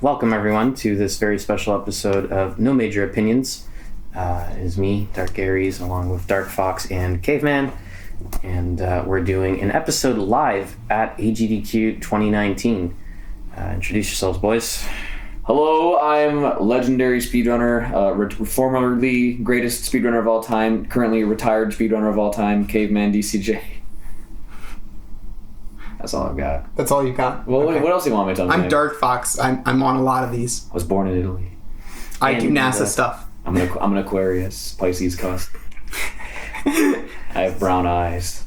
welcome everyone to this very special episode of No Major Opinions. It is me, Dark Aries, along with Dark Fox and Caveman, and we're doing an episode live at Sgdq 2019. Introduce yourselves, boys. Hello, I'm legendary speedrunner, formerly greatest speedrunner of all time, currently retired speedrunner of all time, Caveman DCJ. That's all I've got. That's all you got? Well, Okay. what else do you want me to tell you? I'm Dark Fox. I'm on a lot of these. I was born in Italy. I do NASA stuff. I'm an Aquarius, Pisces cusp. I have brown eyes.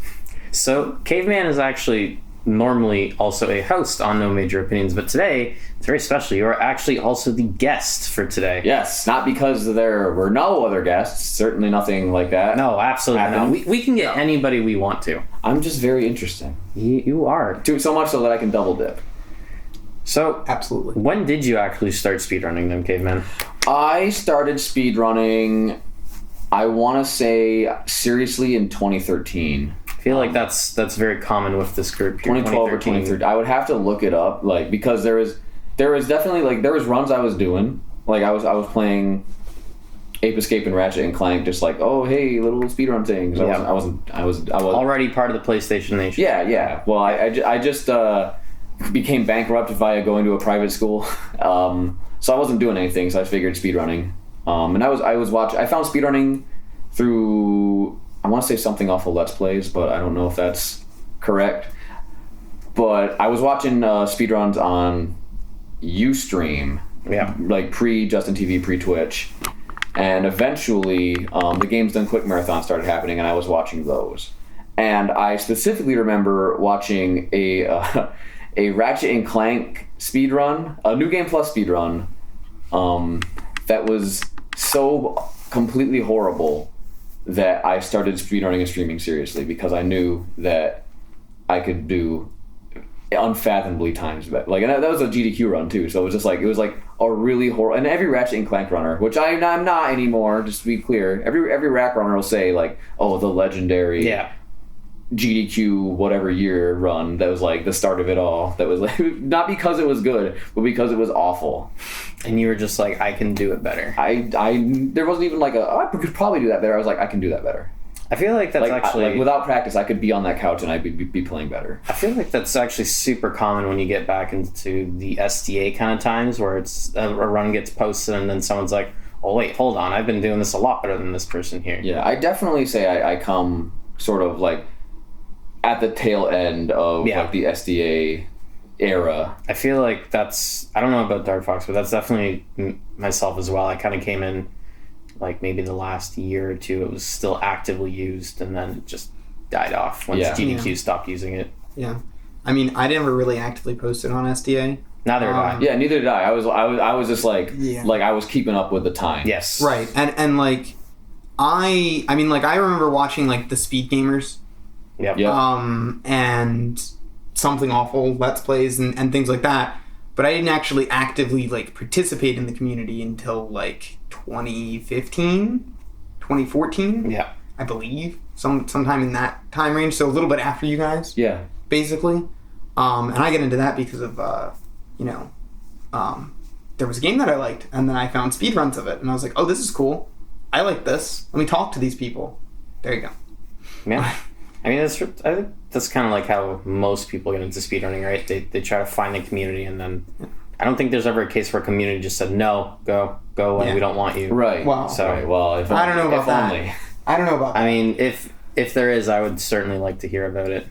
So, Caveman is actually normally also a host on No Major Opinions, but today, it's very special. You are actually also the guest for today. Yes, not because there were no other guests, certainly nothing like that. No, absolutely not. We can get anybody we want to. I'm just very interesting. You are. So much so that I can double dip. So, Absolutely. when did you actually start speedrunning then, Caveman? I started speedrunning, I want to say, seriously in 2013. I feel like that's very common with this group here. 2012 or 2013. I would have to look it up, because there was definitely, there was runs I was doing. I was playing Ape Escape and Ratchet and Clank, just oh hey, little speedrun things. I was already part of the PlayStation Nation. Yeah. Well, I just became bankrupt via going to a private school, so I wasn't doing anything. So I figured speedrunning, and I found speedrunning through, I want to say something off of Let's Plays, but I don't know if that's correct. But I was watching speedruns on Ustream, pre-Justin TV, pre-Twitch, and eventually the Games Done Quick Marathon started happening, and I was watching those. And I specifically remember watching a Ratchet and Clank speedrun, a New Game Plus speedrun, that was so completely horrible that I started speedrunning and streaming seriously, because I knew that I could do unfathomably times better. And that was a GDQ run too, so it was a really horrible. And every Ratchet and Clank runner, which I'm not anymore, just to be clear, every rack runner will say oh, the legendary GDQ whatever year run that was the start of it all. That was not because it was good, but because it was awful. And you were just I can do it better. There wasn't even I could probably do that better. I was I can do that better. I feel like that's actually... without practice, I could be on that couch and I'd be playing better. I feel like that's actually super common when you get back into the SDA kind of times, where it's a run gets posted and then someone's like, oh wait, hold on, I've been doing this a lot better than this person here. Yeah, I definitely say I come sort of at the tail end of the SDA era. I feel like that's... I don't know about Dark Fox, but that's definitely myself as well. I kind of came in maybe the last year or two, it was still actively used, and then it just died off once GDQ stopped using it. Yeah. I mean, I never really actively posted on SDA. Neither did I. Yeah, neither did I. I was just I was keeping up with the time. Yes. Right. And I remember watching the Speed Gamers. Yep. And Something Awful Let's Plays and things like that. But I didn't actually actively participate in the community until 2015, 2014. Yeah. I believe. Sometime in that time range. So a little bit after you guys. Yeah. Basically. And I get into that because of there was a game that I liked, and then I found speedruns of it, and I was like, oh, this is cool. I like this. Let me talk to these people. There you go. Yeah. I mean, I think that's kind of how most people get into speedrunning, right? They try to find a community, and then I don't think there's ever a case where a community just said, no, go away, we don't want you. Right. Wow. So, right. Well, I don't know about that. I don't know about that. I mean, if there is, I would certainly like to hear about it.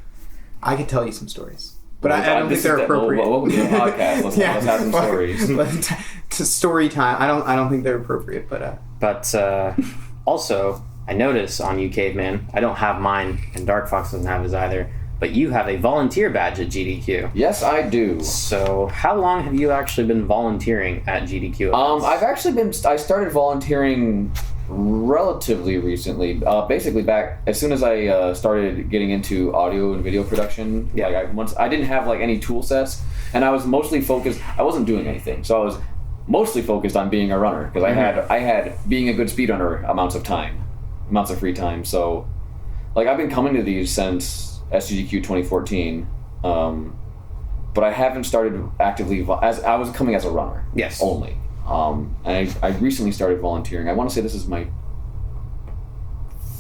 I could tell you some stories. But I don't think they're appropriate. Welcome to the podcast. Let's have some stories. To story time. I don't think they're appropriate, but... But also, I notice on you, Caveman, I don't have mine, and Dark Fox doesn't have his either, but you have a volunteer badge at GDQ. Yes, I do. So, how long have you actually been volunteering at GDQ? I started volunteering relatively recently. Basically, back as soon as I started getting into audio and video production. Yeah. I didn't have any tool sets, and I was mostly focused. I wasn't doing anything, so I was mostly focused on being a runner, because I had being a good speedrunner amounts of free time. So, I've been coming to these since SGDQ 2014. but I haven't started actively as I was coming as a runner. Yes. Only. And I recently started volunteering. I want to say this is my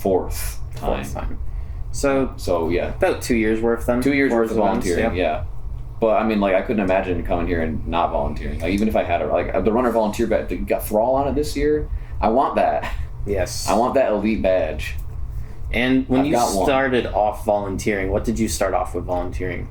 fourth time. So yeah, about 2 years worth then. 2 years worth of events, volunteering. Yeah. But I mean, like, I couldn't imagine coming here and not volunteering. Like, even if I had the runner volunteer badge, you got Thrall on it this year. I want that. Yes. I want that elite badge. And when you got one. started off volunteering, what did you start off with volunteering?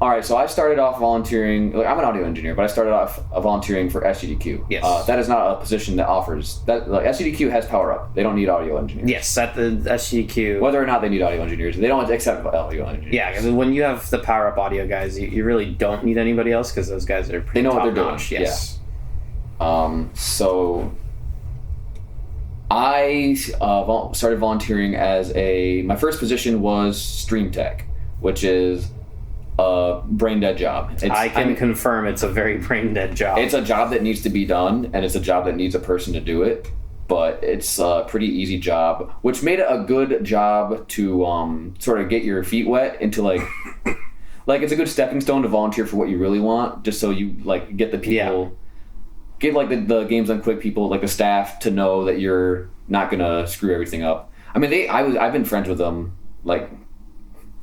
Alright, so I started off volunteering, like, I'm an audio engineer, but I started off volunteering for Sgdq. Yes. That is not a position that offers, like, Sgdq has power up. They don't need audio engineers. Yes, at the Sgdq. Whether or not they need audio engineers, they don't accept audio engineers. Yeah, because when you have the power up audio guys, you really don't need anybody else because those guys are pretty They know what they're top-notch. doing. Yes. Yeah. So I started volunteering my first position was stream tech, which is a brain dead job. I can confirm it's a very brain dead job. It's a job that needs to be done, and it's a job that needs a person to do it. But it's a pretty easy job, which made it a good job to sort of get your feet wet into like it's a good stepping stone to volunteer for what you really want, just so you like get the people, get like the Games Done Quick people, like the staff, to know that you're not gonna screw everything up. I mean, I've been friends with them. Like,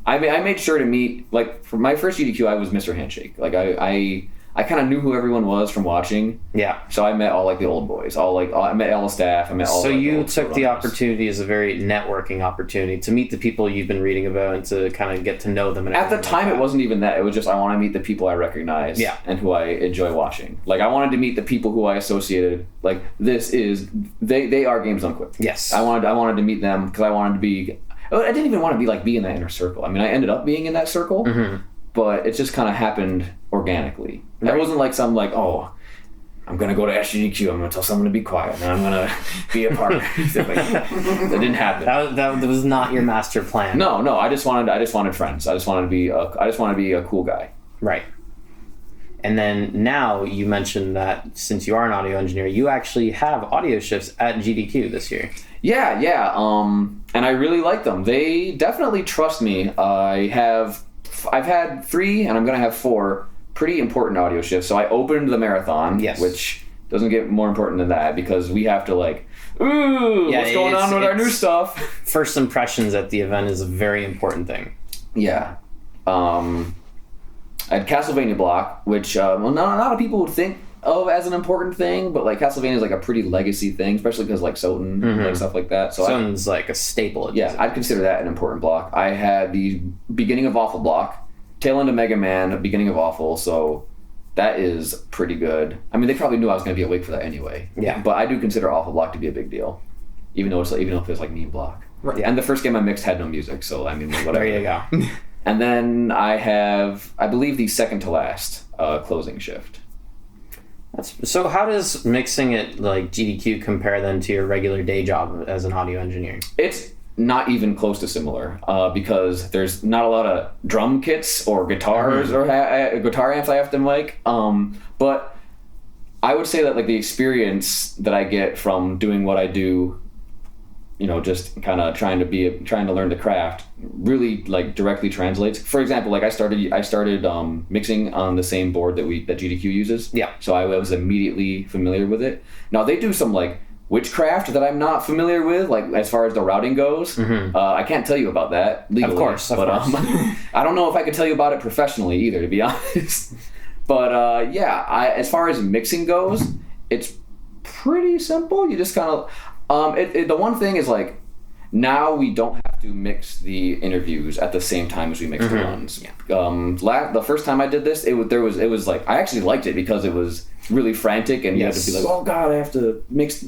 I made sure to meet, like, for my first GDQ, I was Mr. Handshake. Like, I kind of knew who everyone was from watching. Yeah. So I met all, like, the old boys. I met all the staff. I met all. So like, you the took the opportunity as a very networking opportunity to meet the people you've been reading about and to kind of get to know them. And at the everything time, like it that. wasn't even that. It was just I want to meet the people I recognize. Yeah. And who I enjoy watching. Like, I wanted to meet the people who I associated. Like, they are Games Done Quick. Yes. I wanted to meet them because I wanted to be. I didn't even want to be in that inner circle. I mean, I ended up being in that circle, but it just kind of happened organically. It wasn't like some like, oh, I'm gonna go to Sgdq. I'm gonna tell someone to be quiet, and I'm gonna be a partner. That didn't happen. That was not your master plan. No. I just wanted friends. I just wanted to be a cool guy. Right. And then now you mentioned that since you are an audio engineer, you actually have audio shifts at GDQ this year. Yeah. And I really like them. They definitely trust me. I've had 3, and I'm gonna have 4 pretty important audio shifts. So I opened the marathon, which doesn't get more important than that because we have to what's going on with our new stuff? First impressions at the event is a very important thing. Yeah. I had Castlevania block, which not a lot of people would think of as an important thing, but like Castlevania is like a pretty legacy thing, especially because like Soten and like stuff like that. So Soten's like a staple. Yeah, I'd consider that an important block. I had the beginning of Awful block, tail end of Mega Man, beginning of Awful, so that is pretty good. I mean, they probably knew I was going to be awake for that anyway. Yeah. But I do consider Awful block to be a big deal, even if it's like meme block. Right. Yeah. And the first game I mixed had no music, so I mean, whatever. There you go. And then I have, I believe, the second to last closing shift. So how does mixing it like GDQ compare then to your regular day job as an audio engineer? It's not even close to similar because there's not a lot of drum kits or guitars or guitar amps I have to mic. But I would say that like the experience that I get from doing what I do, just kind of trying to learn the craft, really like directly translates. For example, like I started mixing on the same board that GDQ uses. Yeah. So I was immediately familiar with it. Now they do some like witchcraft that I'm not familiar with, like as far as the routing goes. I can't tell you about that legally. Of course. I don't know if I could tell you about it professionally either, to be honest. But as far as mixing goes, it's pretty simple. You just kind of the one thing is like now we don't have to mix the interviews at the same time as we mix the runs. Yeah. The first time I did this, it was like I actually liked it because it was really frantic and you had to be like, oh god, I have to mix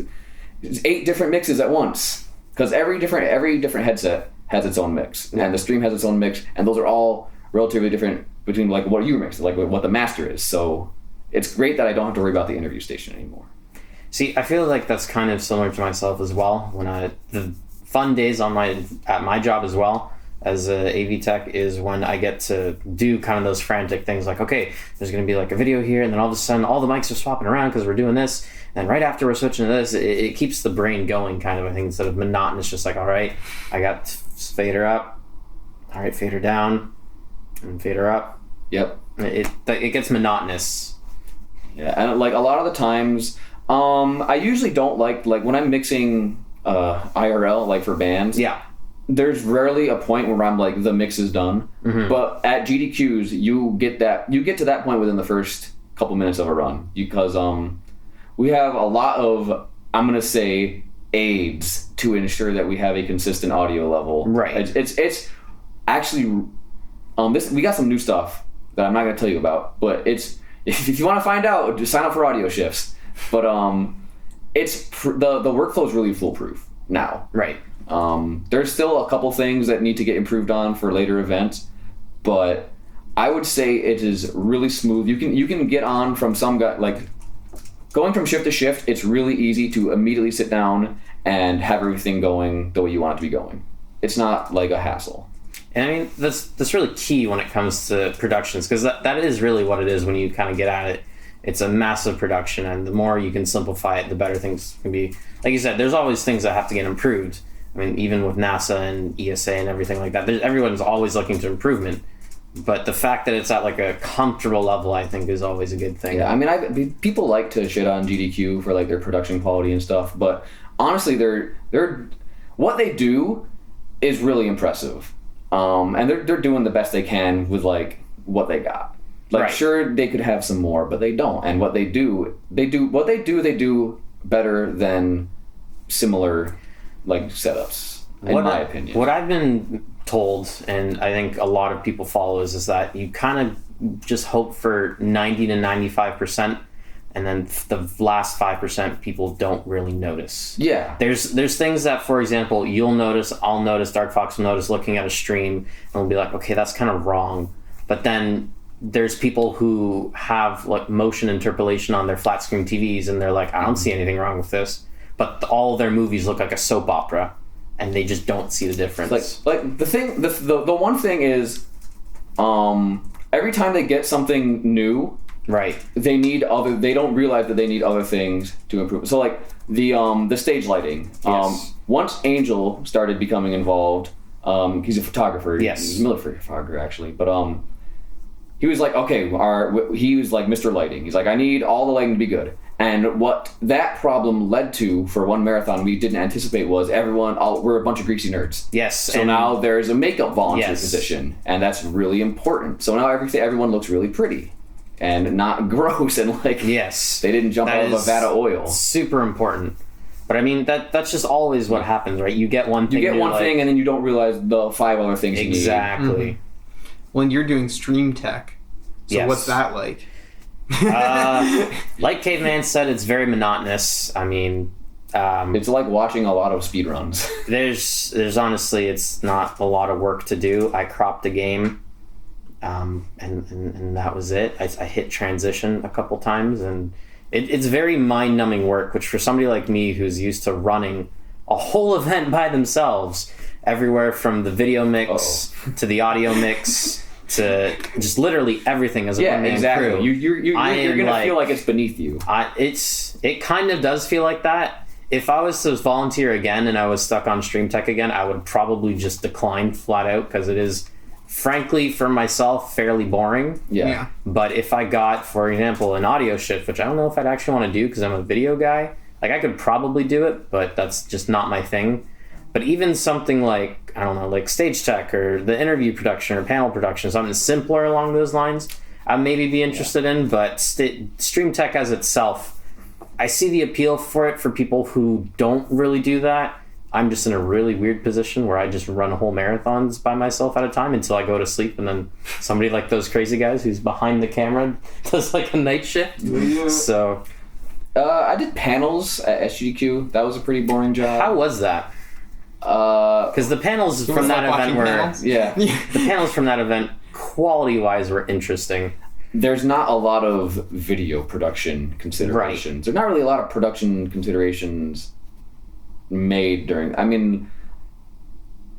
8 different mixes at once because every different headset has its own mix and the stream has its own mix and those are all relatively different between like what you mix, like what the master is. So it's great that I don't have to worry about the interview station anymore. See, I feel like that's kind of similar to myself as well. The fun days at my job as well as a AV tech is when I get to do kind of those frantic things like, okay, there's going to be like a video here and then all of a sudden all the mics are swapping around because we're doing this. And right after we're switching to this, it keeps the brain going kind of, I think, instead of monotonous, just like, all right, I got fader up. All right, fader down. and fade her up. Yep. It gets monotonous. Yeah, and like a lot of the times, I usually don't like when I'm mixing IRL, like for bands. Yeah. There's rarely a point where I'm like, the mix is done. Mm-hmm. But at GDQs, you get to that point within the first couple minutes of a run, because we have a lot of, I'm gonna say, aids to ensure that we have a consistent audio level. Right. It's actually we got some new stuff that I'm not gonna tell you about, but it's, if you want to find out, just sign up for audio shifts. But it's the workflow is really foolproof now. Right. There's still a couple things that need to get improved on for later events, but I would say it is really smooth. You can get on from some guy, like going from shift to shift. It's really easy to immediately sit down and have everything going the way you want it to be going. It's not like a hassle. And I mean, that's really key when it comes to productions, because that is really what it is when you kind of get at it. It's a massive production, and the more you can simplify it, the better things can be. Like you said, there's always things that have to get improved. I mean, even with NASA and ESA and everything like that, everyone's always looking to improvement. But the fact that it's at like a comfortable level, I think, is always a good thing. Yeah, I mean, people like to shit on GDQ for like their production quality and stuff, but honestly, they're what they do is really impressive. And they're doing the best they can with like what they got. Like, right. Sure, they could have some more, but they don't. And what they do better than similar like setups, in my opinion. What I've been told, and I think a lot of people follow, is that you kind of just hope for 90 to 95%, and then the last 5% people don't really notice. Yeah. There's things that, for example, you'll notice, I'll notice, Dark Fox will notice looking at a stream, and we'll be like, okay, that's kind of wrong. But then there's people who have like motion interpolation on their flat screen TVs, and they're like, I don't see anything wrong with this. But all of their movies look like a soap opera, and they just don't see the difference. Like the one thing is, every time they get something new, right, they don't realize that they need other things to improve. So like the stage lighting. Yes. Once Angel started becoming involved, he's a photographer. Yes. He's a military photographer actually, but he was like, okay, he was like Mr. Lighting. He's like, I need all the lighting to be good. And what that problem led to for one marathon we didn't anticipate was we're a bunch of greasy nerds. Yes. So now there's a makeup volunteer Yes. position, and that's really important. So now everyone looks really pretty and not gross, and like, yes, they didn't jump out of a vat of oil. Super important. But I mean, that's just always what happens, right? You get one thing. You get one thing, and then you don't realize the 5 other things you need. Exactly. Mm-hmm. When you're doing stream tech, so Yes. what's that like? Like Caveman said, it's very monotonous. I mean, It's like watching a lot of speedruns. there's honestly, it's not a lot of work to do. I cropped a game, and that was it. I hit transition a couple times, and it's very mind-numbing work, which for somebody like me who's used to running a whole event by themselves, everywhere from the video mix to the audio mix to just literally everything as a one-man exactly. crew. You're gonna feel like it's beneath you. It kind of does feel like that. If I was to volunteer again and I was stuck on Stream Tech again, I would probably just decline flat out, because it is, frankly, for myself, fairly boring. Yeah. But if I got, for example, an audio shift, which I don't know if I'd actually want to do because I'm a video guy, like I could probably do it, but that's just not my thing. But even something like, I don't know, like stage tech or the interview production or panel production, something simpler along those lines, I'd maybe be interested in. But Stream Tech as itself, I see the appeal for it for people who don't really do that. I'm just in a really weird position where I just run whole marathons by myself at a time until I go to sleep, and then somebody like those crazy guys who's behind the camera does like a night shift. Yeah. So I did panels at Sgdq. That was a pretty boring job. how was that? Because the panels from that event were the panels from that event quality-wise were interesting. There's not a lot of video production considerations. Right. There's not really a lot of production considerations made during. I mean,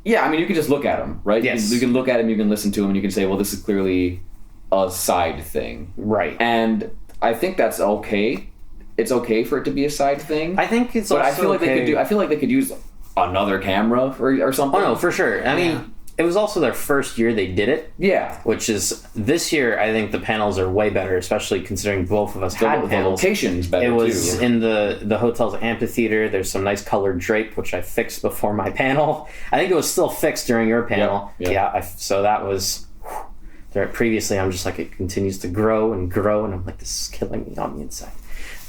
you can just look at them, right? Yes. You can look at them, you can listen to them, and you can say, well, this is clearly a side thing. Right. And I think that's okay. It's okay for it to be a side thing. I think it's but also I feel like okay. I feel like they could use another camera or something. Oh no, for sure. I mean, it was also their first year they did it. Yeah. Which is, this year, I think the panels are way better, especially considering both of us had The panels. location's better, It was too. in the hotel's amphitheater. There's some nice colored drape, which I fixed before my panel. I think it was still fixed during your panel. Yep. Yeah, so that was... Previously, I'm just like, it continues to grow, and I'm like, this is killing me on the inside.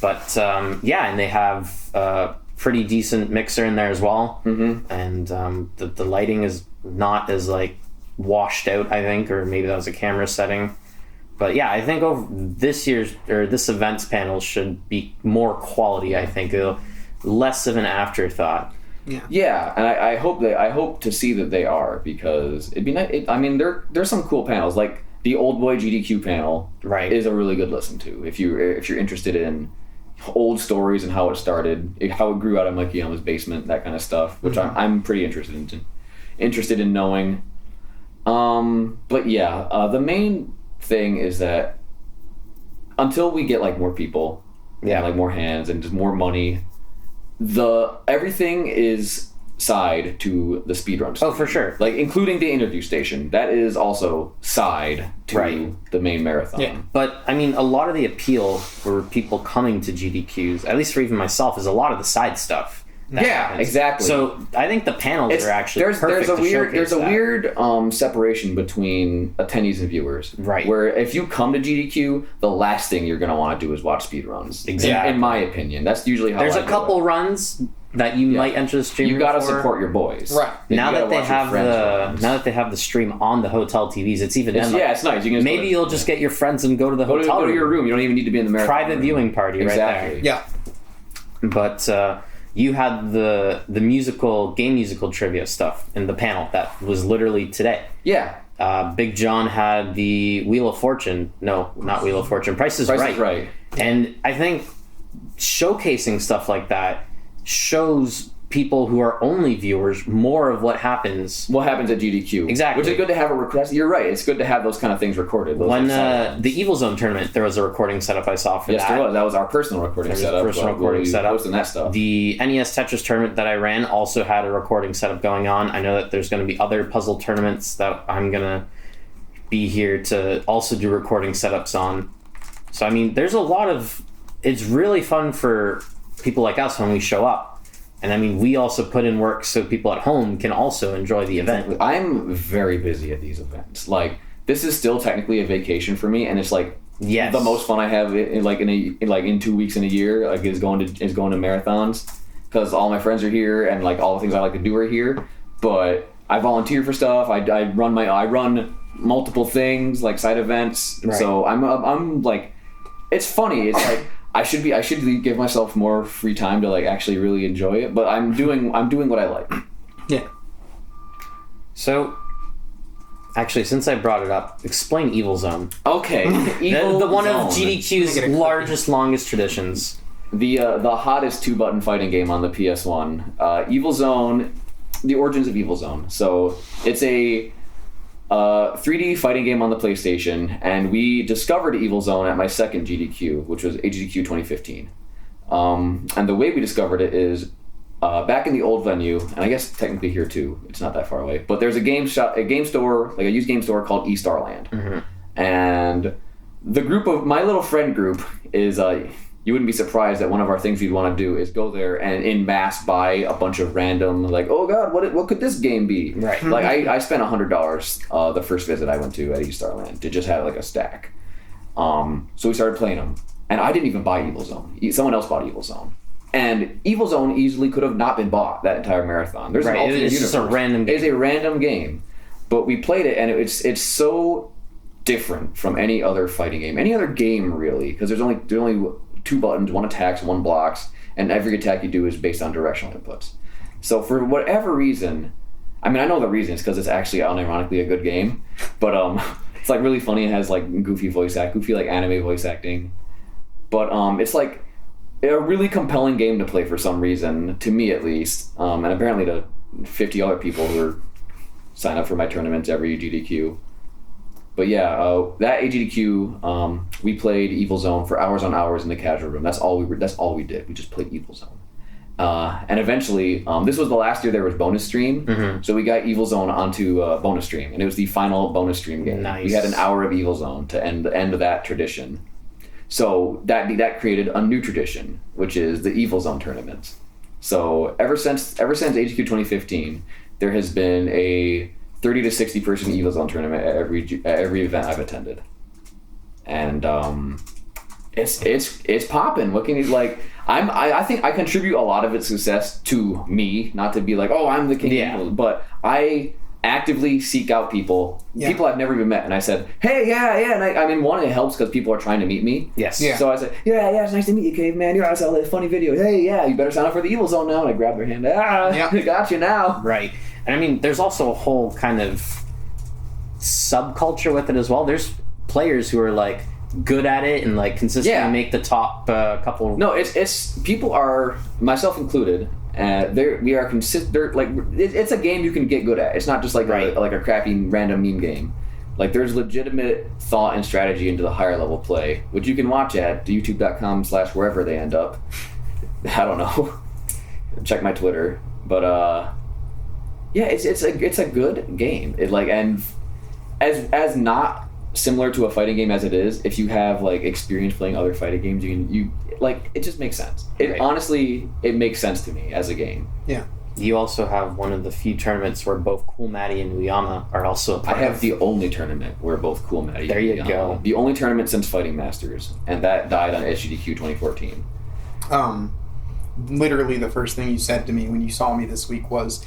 But, yeah, and they have a pretty decent mixer in there as well. Mm-hmm. And the lighting is not as, like, washed out, I think, or maybe that was a camera setting. But yeah, I think this event's panels should be more quality. I think less of an afterthought. Yeah, and I hope to see that they are, because it'd be nice. I mean, there's some cool panels, like the Old Boy Sgdq panel. Right. Is a really good listen to if you're interested in old stories and how it started, how it grew out of Mikeyama's basement, that kind of stuff, which I'm pretty interested in knowing. But yeah, the main thing is that until we get like more people, and, like more hands and just more money, everything is side to the speedrun station. Oh, for sure. Like including the interview station, that is also side to the main marathon. Yeah, but I mean, a lot of the appeal for people coming to GDQs, at least for even myself, is a lot of the side stuff. Yeah, exactly. So I think the panels are actually perfect there's a weird separation between attendees and viewers. Right. Where if you come to GDQ, the last thing you're going to want to do is watch speedruns. Exactly. In my opinion, that's usually how there's I a couple runs that you might enter the stream. You got to support your boys. Right. Now that they have the stream on the hotel TVs, it's even it's nice. You can maybe you'll just get your friends and go to the hotel go to your room. You don't even need to be in the marathon private room. viewing party right there. Yeah. But you had the game musical trivia stuff in the panel that was literally today. Yeah. Big John had the Wheel of Fortune. No, not Wheel of Fortune. Price is Right. And I think showcasing stuff like that shows people who are only viewers more of what happens at GDQ. Exactly. Which is good to have a request. You're right. It's good to have those kind of things recorded. When the Evil Zone tournament, there was a recording setup I saw for that. Yes, there was. That was our personal recording setup. Posting that stuff. The NES Tetris tournament that I ran also had a recording setup going on. I know that there's going to be other puzzle tournaments that I'm going to be here to also do recording setups on. So, I mean, there's a lot of... It's really fun for people like us when we show up. And I mean, we also put in work so people at home can also enjoy the event. I'm very busy at these events. Like, this is still technically a vacation for me, and it's like the most fun I have in 2 weeks in a year. Like, is going to marathons, because all my friends are here and like all the things I like to do are here. But I volunteer for stuff. I run multiple things like side events. Right. So I'm like, it's funny. It's like. I should give myself more free time to like actually really enjoy it, but I'm doing what I like. Yeah. So, actually, since I brought it up, explain Evil Zone. Okay. the one of GDQ's largest, longest traditions. The hottest 2-button fighting game on the PS1. Evil Zone, the origins of Evil Zone. So it's a 3D fighting game on the PlayStation, and we discovered Evil Zone at my second GDQ, which was GDQ 2015. And the way we discovered it is back in the old venue, and I guess technically here too, it's not that far away, but there's a used game store called eStarland. Mm-hmm. And my little friend group is... you wouldn't be surprised that one of our things we'd want to do is go there and in mass buy a bunch of random, like, oh god, what could this game be? Right. Like, I spent $100 the first visit I went to at eStarland to just have like a stack. So we started playing them, and I didn't even buy Evil Zone. Someone else bought Evil Zone, and Evil Zone easily could have not been bought that entire marathon. There's an alternate universe. It's just a random game. It's a random game, but we played it, and it's so different from any other fighting game, any other game really, because there's only 2 buttons, 1 attacks, 1 blocks, and every attack you do is based on directional inputs. So for whatever reason, I mean, I know the reason is because it's actually unironically a good game, but it's like really funny. It has like goofy like anime voice acting, but it's like a really compelling game to play for some reason, to me at least, and apparently to 50 other people who sign up for my tournaments every GDQ. But yeah, that AGDQ, we played Evil Zone for hours on hours in the casual room. That's all we did. We just played Evil Zone, And eventually, this was the last year there was bonus stream, so we got Evil Zone onto bonus stream, and it was the final bonus stream game. Nice. We had an hour of Evil Zone to end that tradition. So that created a new tradition, which is the Evil Zone tournament. So ever since HQ 2015, there has been a 30 to 60 person Evil Zone tournament at every event I've attended, and it's popping. What can you like? I think I contribute a lot of its success to me, not to be like, oh, I'm the king. Yeah. But I actively seek out people I've never even met, and I said, hey, yeah, and I mean, one, it helps because people are trying to meet me. Yes. Yeah. So I said, yeah, it's nice to meet you, Caveman. I saw that funny video. Hey, yeah, you better sign up for the Evil Zone now. And I grab their hand. Got you now. Right. And I mean, there's also a whole kind of subculture with it as well. There's players who are like good at it and like consistently make the top couple. No, it's people are, myself included. We are consistent. Like it's a game you can get good at. It's not just like a crappy random meme game. Like there's legitimate thought and strategy into the higher level play, which you can watch at youtube.com/wherever they end up. I don't know. Check my Twitter, but yeah, it's a good game. It like, and as not similar to a fighting game as it is, if you have like experience playing other fighting games, you like, it just makes sense. Honestly, it makes sense to me as a game. Yeah. You also have one of the few tournaments where both Cool Maddie and Uyama are also a part I have the only tournament where both Cool Maddie There and you Uyama- go. The only tournament since Fighting Masters, and that died on Sgdq 2014. Literally the first thing you said to me when you saw me this week was,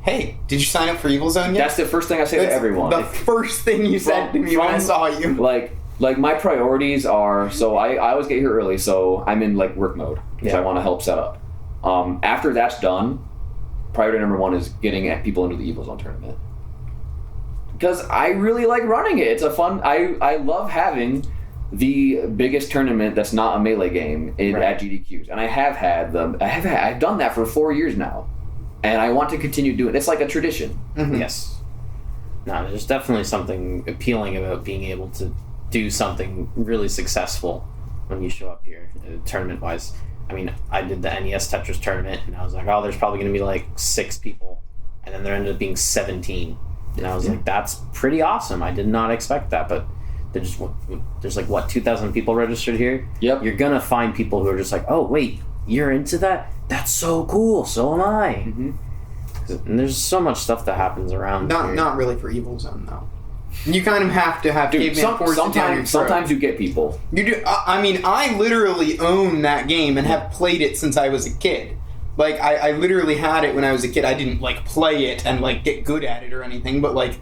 hey, did you sign up for Evil Zone yet? That's the first thing I say to everyone. The first thing you said to me when I saw you. Like my priorities are, so I always get here early, so I'm in like work mode because I want to help set up. After that's done, priority number one is getting people into the Evil Zone tournament, because I really like running it. It's a fun. I love having the biggest tournament that's not a Melee game at GDQs, and I have had them. I've done that for 4 years now, and I want to continue doing it. It's like a tradition. Mm-hmm. Yes. No, there's definitely something appealing about being able to do something really successful when you show up here, tournament-wise. I mean, I did the NES Tetris tournament, and I was like, oh, there's probably going to be like 6 people. And then there ended up being 17. And I was like, that's pretty awesome. I did not expect that, but there's like, 2,000 people registered here? Yep. You're going to find people who are just like, oh, wait, you're into that? That's so cool. So am I. Mm-hmm. And there's so much stuff that happens around here. Not really for Evil Zone, though. You kind of have to have Caveman forced it down your throat. Sometimes you get people. You do. I mean, I literally own that game and have played it since I was a kid. Like, I literally had it when I was a kid. I didn't, like, play it and, like, get good at it or anything, but, like,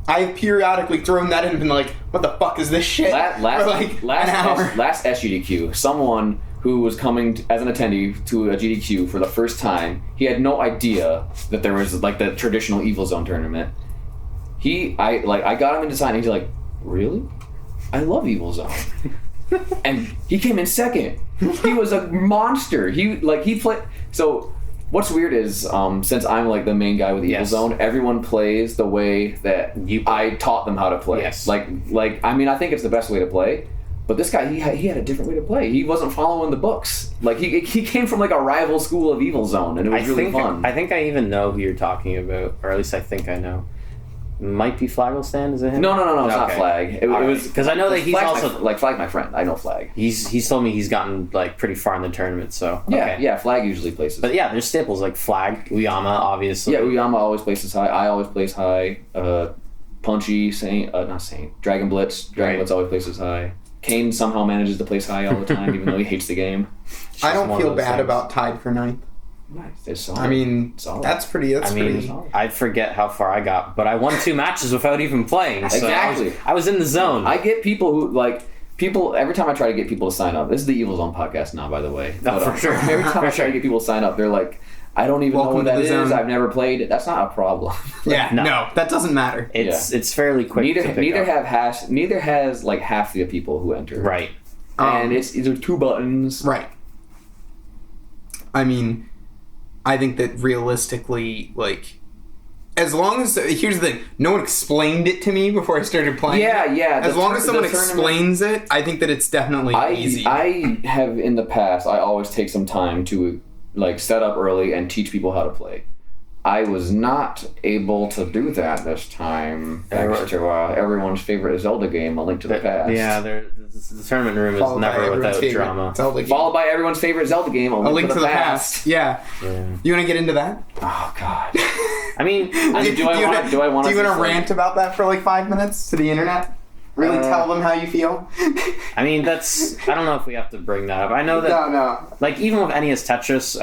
I've periodically thrown that in and been like, what the fuck is this shit? Last SGDQ, someone who was coming as an attendee to a GDQ for the first time, he had no idea that there was, like, the traditional Evil Zone tournament. I got him into signing. He's like, really? I love Evil Zone. And he came in second. He was a monster. He played. So what's weird is, since I'm like the main guy with Evil Zone, everyone plays the way that I taught them how to play. Yes. Like I mean, I think it's the best way to play. But this guy, he had a different way to play. He wasn't following the books. Like he came from like a rival school of Evil Zone, and it was really fun. I think I even know who you're talking about, or at least I think I know. Might be Flagglestand, is it him? No, it's not Flag. It was because I know that he's Flag's also Flag, my friend. I know Flag. He's told me he's gotten like pretty far in the tournament. So Yeah, Flag usually places. But yeah, there's staples like Flag, Uyama, obviously. Yeah, Uyama always places high. I always place high. Punchy, Dragon Blitz. Dragon Blitz always places high. Kane somehow manages to place high all the time, even though he hates the game. I don't feel bad about tied for 9th. Nice. It's solid. I mean, that's pretty. I forget how far I got, but I won 2 matches without even playing. So Exactly. I was in the zone. I get people who every time I try to get people to sign up. This is the Evil Zone podcast now, by the way. For sure. Every time I try to get people to sign up, they're like, I don't even know what that is. I've never played it. That's not a problem. Yeah, no, that doesn't matter. It's fairly quick. Neither has like half the people who enter. Right. And these are 2 buttons. Right. I mean, I think that realistically, like, as long as here's the thing, no one explained it to me before I started playing. Yeah. As long as someone explains it, I think that it's definitely easy. I have in the past. I always take some time to like set up early and teach people how to play. I was not able to do that this time, thanks to everyone's favorite Zelda game, A Link to the Past. Yeah, the tournament room is Followed by never everyone's without favorite drama. Zelda game. Followed by everyone's favorite Zelda game, A Link to the Past. Yeah. You want to get into that? Oh God. I mean, Do I want to rant about that for like 5 minutes to the internet? Really tell them how you feel? I mean, I don't know if we have to bring that up. I know that, No. like, even with NES Tetris,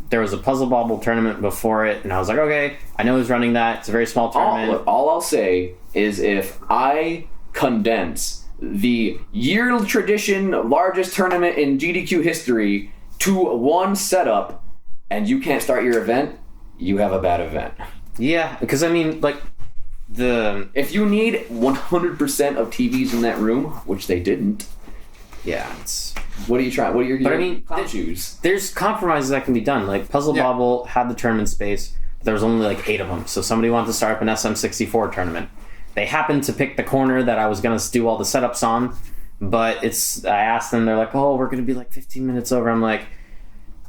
there was a Puzzle Bobble tournament before it, and I was like, okay, I know who's running that. It's a very small tournament. All I'll say is if I condense the year tradition largest tournament in GDQ history to one setup, and you can't start your event, you have a bad event. Yeah, because, I mean, like, if you need 100% of TVs in that room, which they didn't, yeah, it's... what are you trying? What are your clown shoes? There's compromises that can be done. Like, Puzzle Bobble had the tournament space, but there was only like 8 of them. So somebody wanted to start up an SM64 tournament. They happened to pick the corner that I was going to do all the setups on, but I asked them, they're like, oh, we're going to be like 15 minutes over. I'm like,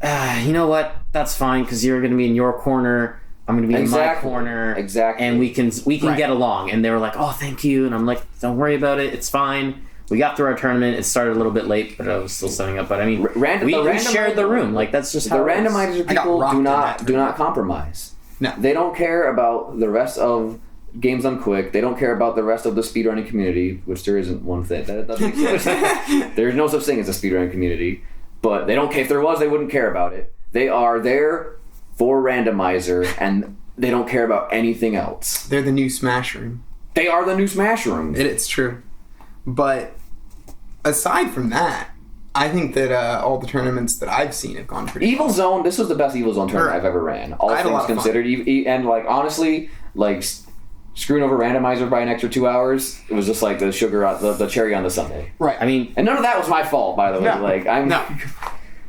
you know what? That's fine, because you're going to be in your corner. I'm going to be in my corner. Exactly. And we can get along. And they were like, oh, thank you. And I'm like, don't worry about it. It's fine. We got through our tournament. It started a little bit late, but I was still setting up. But I mean, we shared the room. Like, that's just how the randomizer people do not compromise. No. They don't care about the rest of games on Quick. They don't care about the rest of the speedrunning community, which there isn't one thing. That doesn't exist. There's no such thing as a speedrunning community. But they don't care. If there was, they wouldn't care about it. They are there for randomizer, and they don't care about anything else. They're the new Smash Room. They are the new Smash Room. It's true. But aside from that, I think that all the tournaments that I've seen have gone pretty Evil Zone, this was the best Evil Zone tournament I've ever ran. All things considered. And, like, honestly, like, screwing over randomizer by an extra 2 hours, it was just like the cherry on the sundae. Right. I mean... And none of that was my fault, by the way. No. Like, No.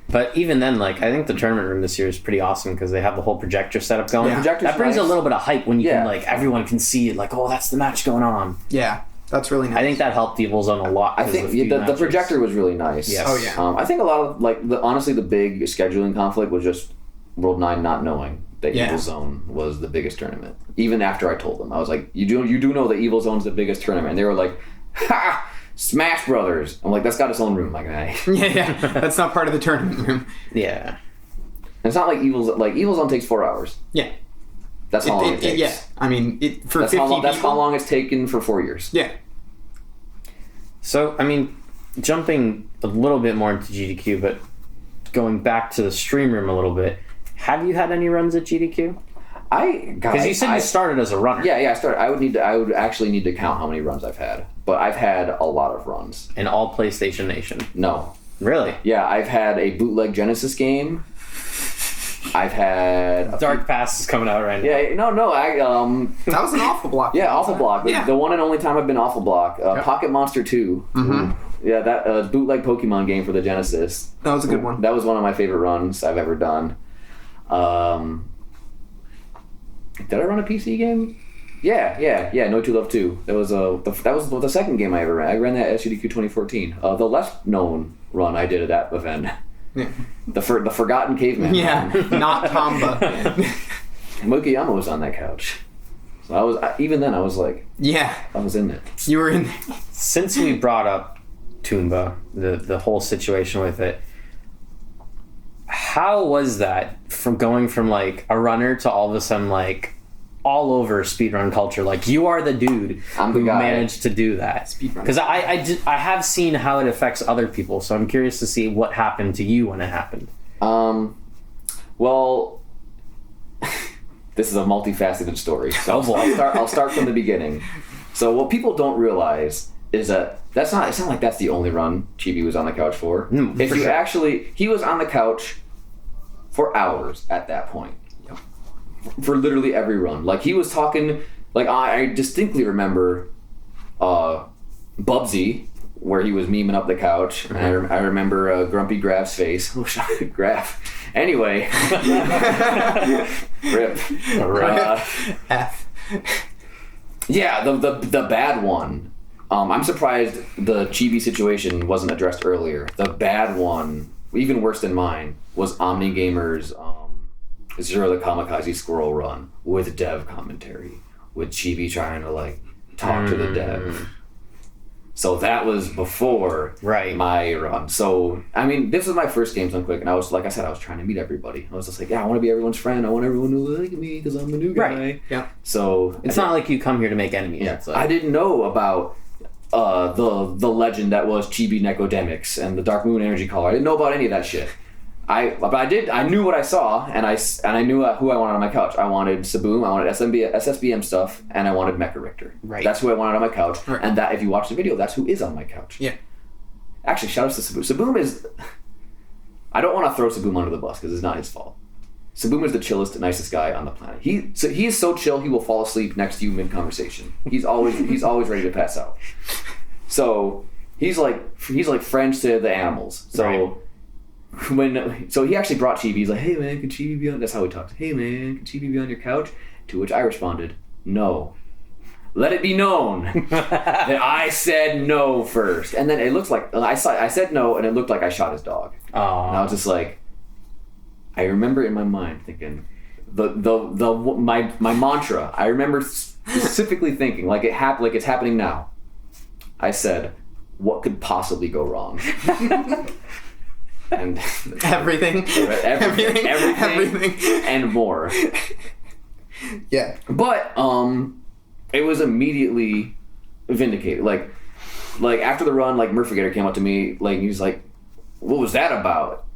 But even then, like, I think the tournament room this year is pretty awesome because they have the whole projector setup going. Yeah. That brings a little bit of hype when you can, like, everyone can see it, like, oh, that's the match going on. Yeah, that's really nice. I think that helped Evil Zone a lot. I think the projector was really nice. Yes. Oh, yeah. I think a lot of, like, honestly, the big scheduling conflict was just World 9 not knowing that Evil Zone was the biggest tournament. Even after I told them, I was like, you do know that Evil Zone's the biggest tournament. And they were like, ha! Smash Brothers. I'm like, that's got its own room, my guy. Yeah, that's not part of the tournament room. Yeah. And it's not like Evil Zone takes 4 hours. Yeah. That's how long it takes. Yeah, I mean, for 50 people... That's how long it's taken for 4 years. Yeah. So, I mean, jumping a little bit more into GDQ, but going back to the stream room a little bit, have you had any runs at GDQ? Because you said you started as a runner. Yeah, I started. I would actually need to count how many runs I've had, but I've had a lot of runs. In all PlayStation Nation? No. Really? Yeah, I've had a bootleg Genesis game. I've had Dark Past is coming out right now. Yeah, no. That was an Awful Block. Yeah, Awful Block. Yeah. The one and only time I've been Awful Block. Pocket Monster 2. Mm-hmm. Yeah, that bootleg Pokemon game for the Genesis. That was a good one. That was one of my favorite runs I've ever done. Did I run a PC game? Yeah. No 2 Love 2. That was the second game I ever ran. I ran that at Sgdq 2014. The less known run I did at that event. Yeah. The Forgotten Caveman. Yeah, not Tamba. Mukiyama was on that couch. So even then I was like, yeah, I was in it. You were in. Since we brought up Toomba, the whole situation with it, how was that from going from like a runner to all of a sudden like all over speedrun culture? Like, you are the dude who managed to do that. Because I have seen how it affects other people, so I'm curious to see what happened to you when it happened. Well, this is a multifaceted story. So I'll start from the beginning. So what people don't realize is that it's not like that's the only run Chibi was on the couch for. He was on the couch for hours at that point. For literally every run. Like, he was talking, like, I distinctly remember Bubsy, where he was memeing up the couch. Mm-hmm. And I remember Grumpy Graf's face. Oh, Graf. Anyway. Rip. F. Yeah, the bad one. I'm surprised the Chibi situation wasn't addressed earlier. The bad one even worse than mine, was OmniGamer's Zero the Kamikaze Squirrel run with dev commentary, with Chibi trying to like talk to the dev. So that was before my run. So I mean, this was my first Games Done Quick, and I was like I said, I was trying to meet everybody. I was just like, yeah, I want to be everyone's friend. I want everyone to like me because I'm the new guy. Right. Yeah. So it's not like you come here to make enemies. Yeah. It's like, I didn't know about the legend that was Chibi Necodemics and the Dark Moon Energy Collar. I didn't know about any of that shit. But I did. I knew what I saw, and I knew who I wanted on my couch. I wanted Saboom, I wanted SSBM stuff, and I wanted Mecha Richter. Right. That's who I wanted on my couch, right. and that if you watch the video, that's who is on my couch. Yeah. Actually, shout out to Saboom. Saboom is. I don't want to throw Saboom under the bus because it's not his fault. Saboom is the chillest, nicest guy on the planet. He is so chill he will fall asleep next to you mid conversation. He's always ready to pass out. So he's like friends to the animals. So. Right. So he actually brought Chibi. He's like, hey man, can Chibi be on? That's how he talks. Hey man, can Chibi be on your couch? To which I responded, no. Let it be known that I said no first. And then it looks like I said no, and it looked like I shot his dog. Aww. And I was just like, I remember in my mind thinking, my mantra. I remember specifically thinking like it's happening now. I said, what could possibly go wrong? And everything and more. Yeah. But it was immediately vindicated. Like after the run, like Murphy came up to me, like he was like, what was that about?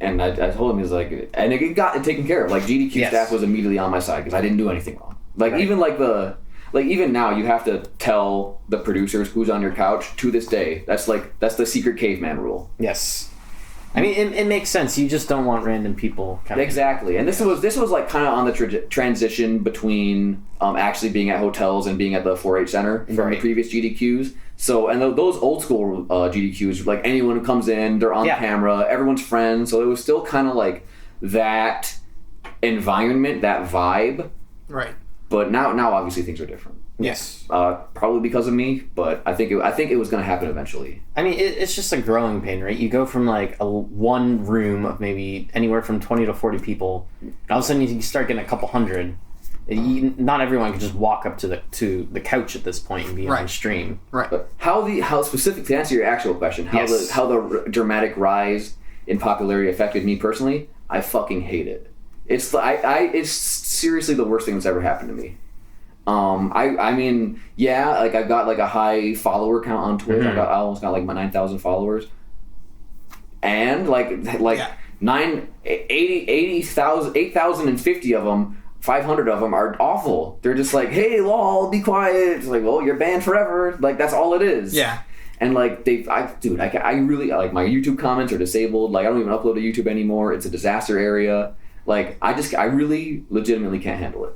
And I told him, he was like, and it got taken care of. Like GDQ staff was immediately on my side because I didn't do anything wrong. Like even even now you have to tell the producers who's on your couch to this day. That's the secret caveman rule. Yes. I mean, it makes sense. You just don't want random people. Exactly, and this was like kind of on the transition between actually being at hotels and being at the 4-H center from the previous GDQs. So, and those old school GDQs, like anyone who comes in, they're on camera, everyone's friends. So it was still kind of like that environment, that vibe. Right. But now obviously things are different. Yes. Probably because of me, but I think it was going to happen eventually. I mean, it's just a growing pain, right? You go from like one room of maybe anywhere from 20 to 40 people, and all of a sudden you start getting a couple hundred. Not everyone can just walk up to the couch at this point and be on stream. Right. But how specific to answer your actual question, how the dramatic rise in popularity affected me personally, I fucking hate it. It's seriously the worst thing that's ever happened to me. I mean, yeah, like I've got like a high follower count on Twitch. I almost got like my 9,000 followers, and like 8,050 of them, 500 of them are awful. They're just like, hey, lol, be quiet. It's like, well, you're banned forever. Like that's all it is. Yeah. And like I really like my YouTube comments are disabled. Like I don't even upload to YouTube anymore. It's a disaster area. Like I really legitimately can't handle it.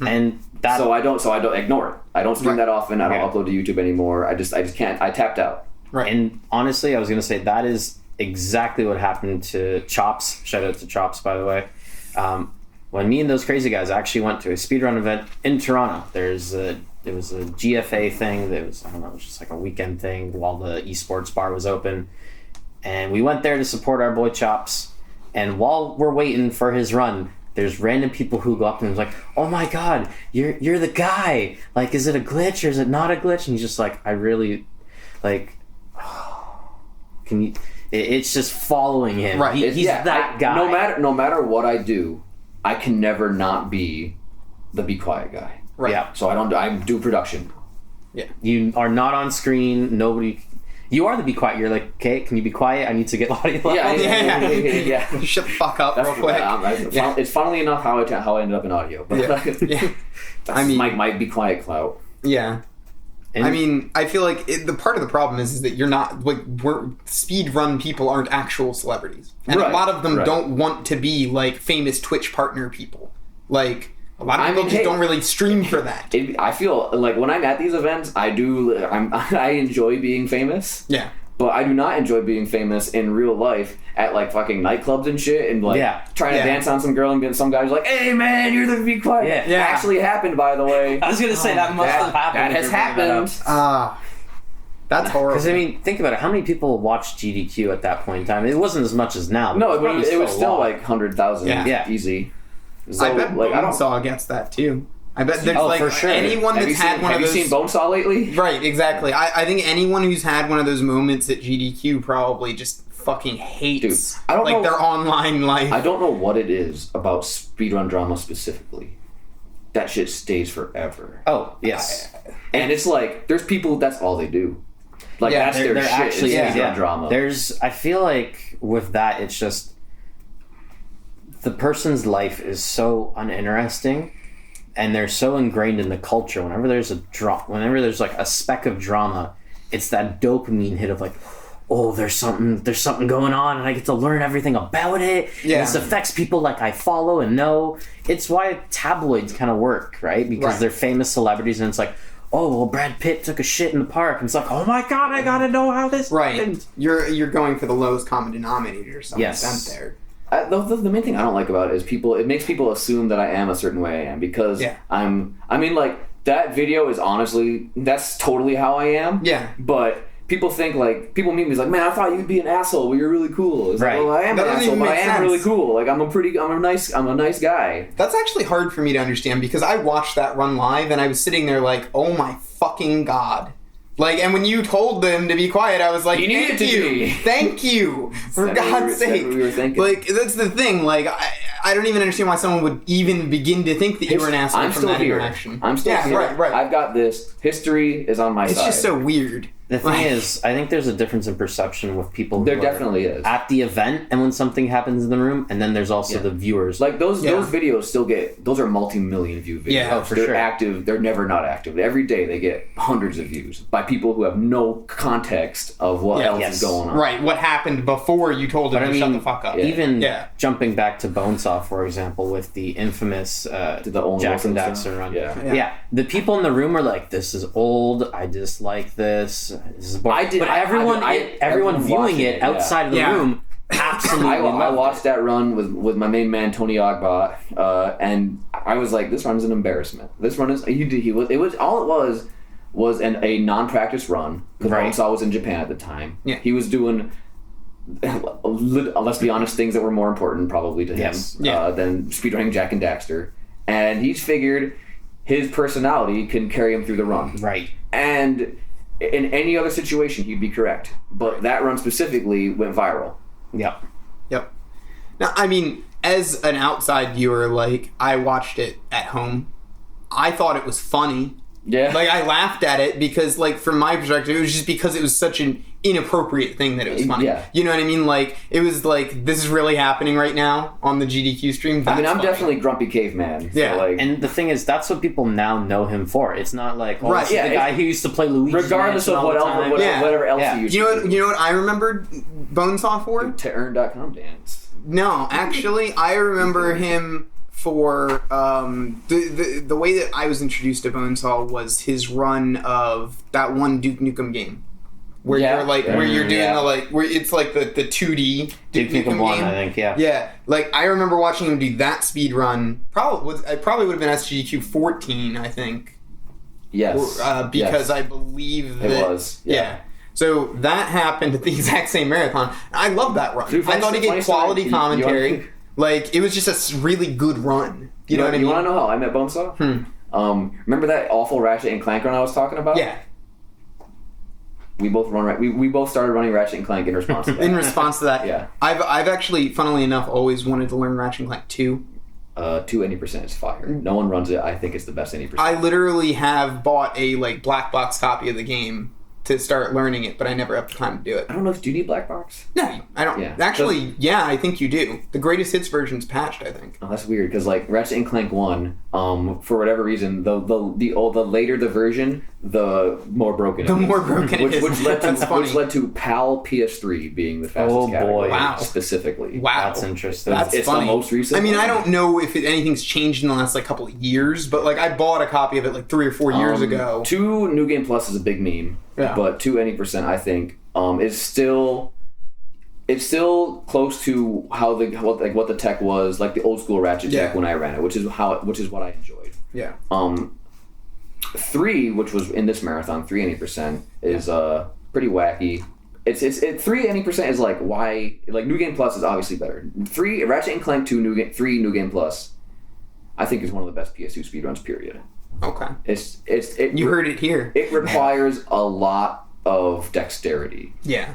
And so I don't ignore it. I don't stream that often. I don't upload to YouTube anymore. I just can't. I tapped out. Right. And honestly, I was going to say that is exactly what happened to Chops. Shout out to Chops, by the way. When me and those crazy guys actually went to a speedrun event in Toronto, there was a GFA thing that was, I don't know, it was just like a weekend thing while the esports bar was open. And we went there to support our boy Chops. And while we're waiting for his run, there's random people who go up to him and like, oh my god, you're the guy. Like, is it a glitch or is it not a glitch? And he's just like, I really, like, can you? It's just following him. Right. He's that guy. No matter what I do, I can never not be the be quiet guy. Right. Yeah. So I do production. Yeah. You are not on screen. Nobody. You are the be quiet. You're like, okay, can you be quiet? I need to get audio level. Yeah. Shut the fuck up real quick. It's funnily enough how I ended up in audio. But that's my be quiet clout. Yeah. And I mean, I feel like the part of the problem is that you're not speed run people aren't actual celebrities, and a lot of them don't want to be like famous Twitch partner people. Like a lot of people just don't really stream for that. I feel like when I'm at these events, I enjoy being famous. Yeah. But I do not enjoy being famous in real life at like fucking nightclubs and shit and like trying to dance on some girl and getting some guy who's like, hey man, you're the be quiet. Yeah. Actually happened, by the way. I was gonna say that must have happened. That has happened. That's horrible. Because I mean, think about it. How many people watched GDQ at that point in time? It wasn't as much as now. No, but it was still a lot. like 100,000. Yeah. Easy. So, I bet like, Bonesaw gets that too. I bet there's for sure. anyone that's had one of those. Have you seen Bonesaw lately? Right, exactly. I think anyone who's had one of those moments at GDQ probably just fucking hates Dude, I don't know, their online life. I don't know what it is about speedrun drama specifically. That shit stays forever. Oh, yes. And it's like, there's people, that's all they do. Like, Yeah, that's their There shit, actually is is, speedrun drama. I feel like with that, it's just the person's life is so uninteresting, and they're so ingrained in the culture. Whenever there's like a speck of drama, it's that dopamine hit of like, oh, there's something going on, and I get to learn everything about it. Yeah. And this affects people like I follow and know. It's why tabloids kind of work, right? Because they're famous celebrities, and it's like, oh, well, Brad Pitt took a shit in the park, and it's like, oh my god, I gotta know how this happened. You're going for the lowest common denominator to some extent there. The main thing I don't like about it is it makes people assume that I am a certain way I am, because that video is honestly, that's totally how I am. Yeah. But people meet me like, man, I thought you'd be an asshole, but you're really cool. It's like, well, I am That an doesn't asshole, even but I make am sense. really cool. Like, I'm a nice guy. That's actually hard for me to understand because I watched that run live and I was sitting there like, oh my fucking god. Like, and when you told them to be quiet, I was like, You needed thank to you. be. Thank you. For That's what God's sake. That's what we were thinking. Like, that's the thing. Like, I don't even understand why someone would even begin to think that you were an asshole I'm from still that here. interaction. I'm still here. Right. I've got this. History is on my side. It's just so weird. The thing is, I think there's a difference in perception with people who There are definitely is. at the event and when something happens in the room, and then there's also the viewers. Like those videos still those are multi-million view videos. Yeah, for they're sure. active. They're never not active. Every day they get hundreds of views by people who have no context of what else is going on. Right, what happened before you told him But to I mean, shut the fuck up. Even jumping back to Bonesaw, for example, with the infamous the Owen Jack Wilson and stuff. Daxter run. Yeah. The people in the room are like, "This is old. I dislike this. This is boring." I did- but everyone viewing watching it it, outside of the Yeah. room absolutely I loved watched it. that run with my main man Tony Ogbot, and I was like, "This run is an embarrassment. This run is was a non-practice run because Right. Bonesaw was in Japan at the time. Yeah. He was doing, let's be honest, things that were more important probably to him Yes. than speedrunning Jack and Daxter, and he's figured his personality can carry him through the run. Right. And in any other situation, he'd be correct. But that run specifically went viral. Yep. Yep. Now, I mean, as an outside viewer, like, I watched it at home. I thought it was funny. Yeah. Like, I laughed at it because, like, from my perspective, it was just because it was such an inappropriate thing that it was funny. Yeah. You know what I mean? Like, it was like, this is really happening right now on the GDQ stream. I mean, That's I'm funny. definitely Grumpy Caveman. So Yeah. like, And the thing is, that's what people now know him for. It's not like, oh, Right, this is yeah, the guy who used to play Luigi. regardless of whatever else Yeah. he used You know to what? do. You know what I remember Bonesaw for? To earn.com dance. No, actually, I remember him for the way that I was introduced to Bonesaw was his run of that one Duke Nukem game. Where Yeah. you're like, where you're doing Yeah. the like, where it's like the 2D Duke Nukem 1, I think, yeah. Yeah, like I remember watching him do that speed run. It probably would have been SGDQ 14, I think. Yes. Because Yes. I believe It that was. Yeah. So that happened at the exact same marathon. I love that run. Dude, I thought he funny gave story. quality You- commentary. you- Like, it was just a really good run. You know what I mean? You want to know how I met Bonesaw? Remember that awful Ratchet and Clank run I was talking about? Yeah. We both we both started running Ratchet and Clank in response to that. In response to that, Yeah. I've actually, funnily enough, always wanted to learn Ratchet and Clank 2. 2 any% is fire. No one runs it. I think it's the best any%. I literally have bought a like black box copy of the game to start learning it, but I never have the time to do it. I don't know if do you need black box. No, I don't. Yeah. Actually, yeah, I think you do. The greatest hits version's patched, I think. Oh, that's weird because like Ratchet and Clank 1, for whatever reason, the later the version, the more broken. The it is. more broken it is. Which led That's to funny. PAL PS3 being the fastest Oh, category. boy. Wow. Specifically. Wow. That's interesting. That's It's funny. the most recent I mean, one. I don't know if anything's changed in the last like couple of years, but like I bought a copy of it like 3 or 4 years ago. 2 New Game Plus is a big meme, Yeah. but 2 any% I think is still. It's still close to how what the tech was, like the old school Ratchet tech when I ran it, which is what I enjoyed. Yeah. 3, which was in this marathon, 3 any% is pretty wacky. It's 3 any percent is like why like New Game Plus is obviously better. 3 Ratchet and Clank 2 3 New Game Plus, I think is one of the best PS2 speedruns. Period. Okay. You heard it here. It requires a lot of dexterity. Yeah,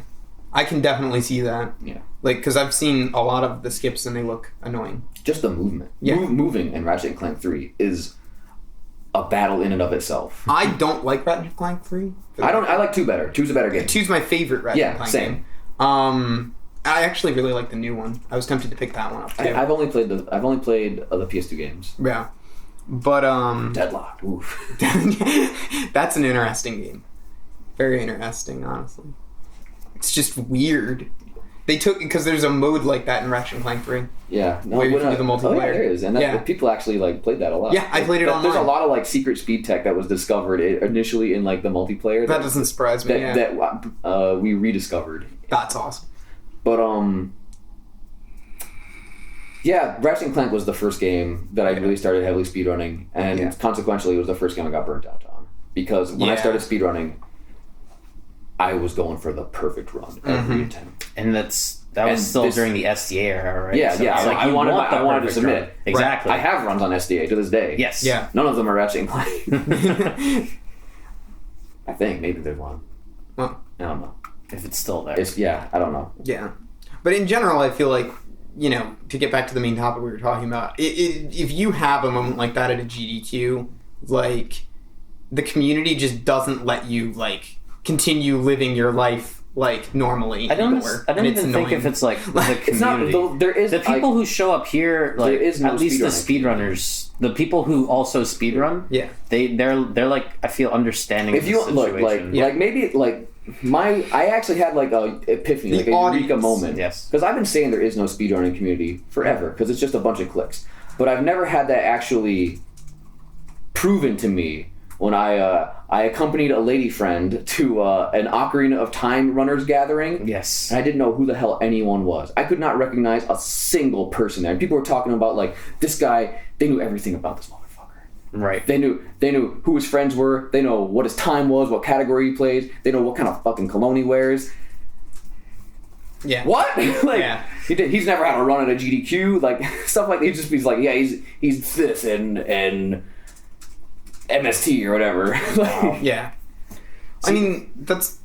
I can definitely see that. Yeah. Like, because I've seen a lot of the skips and they look annoying. Just the movement. Yeah. Moving in Ratchet and Clank 3 is a battle in and of itself. I don't like Ratchet and Clank 3. I like 2 better. 2's a better game. 2's my favorite Ratchet and Clank same. game. I actually really like the new one. I was tempted to pick that one up too. I've only played the PS2 games. Yeah. But Deadlocked. Oof. that's an interesting game. Very interesting, honestly. It's just weird. They took because there's a mode like that in Ratchet and Clank 3. Yeah, no, where you can do the multiplayer. Oh, yeah, there is, and people actually like played that a lot. Yeah, I played it online. There's a lot of like secret speed tech that was discovered initially in like the multiplayer. That doesn't surprise me. That we rediscovered. That's awesome. But yeah, Ratchet and Clank was the first game that I really started heavily speedrunning, and consequentially, it was the first game I got burnt out on because when I started speedrunning, I was going for the perfect run every attempt. And that was still during the SDA era, right? Yeah, so yeah. Like I wanted to submit. Run. Exactly. I have runs on SDA to this day. Yes. Yeah. None of them are Ratchet and Clank. I think maybe there's one. Well, I don't know. If it's still there. I don't know. Yeah. But in general, I feel like, to get back to the main topic we were talking about, if you have a moment like that at a GDQ, like, the community just doesn't let you, like, continue living your life like normally. I don't even think if it's like the community. It's not. There is the people who show up here. Like, there is no at least the speedrunners. speedrunners, the people who also speedrun. Yeah, they're like, I feel, understanding. If of you the look situation. like maybe like I actually had like a epiphany, like a eureka moment. Yes, because I've been saying there is no speedrunning community forever because it's just a bunch of clicks. But I've never had that actually proven to me when I accompanied a lady friend to an Ocarina of Time runners gathering. Yes. And I didn't know who the hell anyone was. I could not recognize a single person there. And people were talking about, like, this guy, they knew everything about this motherfucker. Right. They knew who his friends were. They know what his time was, what category he plays. They know what kind of fucking cologne he wears. Yeah. What? He's never had a run at a GDQ. Like, stuff like that. He's like, yeah, he's this and MST or whatever. Yeah. I mean, that's...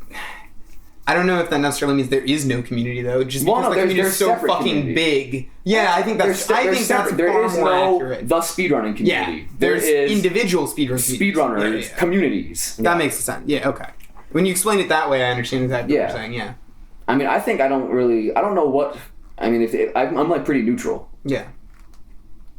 I don't know if that necessarily means there is no community, though. Just because the community is so fucking big. Yeah, I think that's far more accurate. The speedrunning community. Yeah, there's individual speedrunners communities. That makes sense. Yeah, okay. When you explain it that way, I understand exactly what you're saying, yeah. I mean, I think I don't know what... I mean, I'm like pretty neutral. Yeah.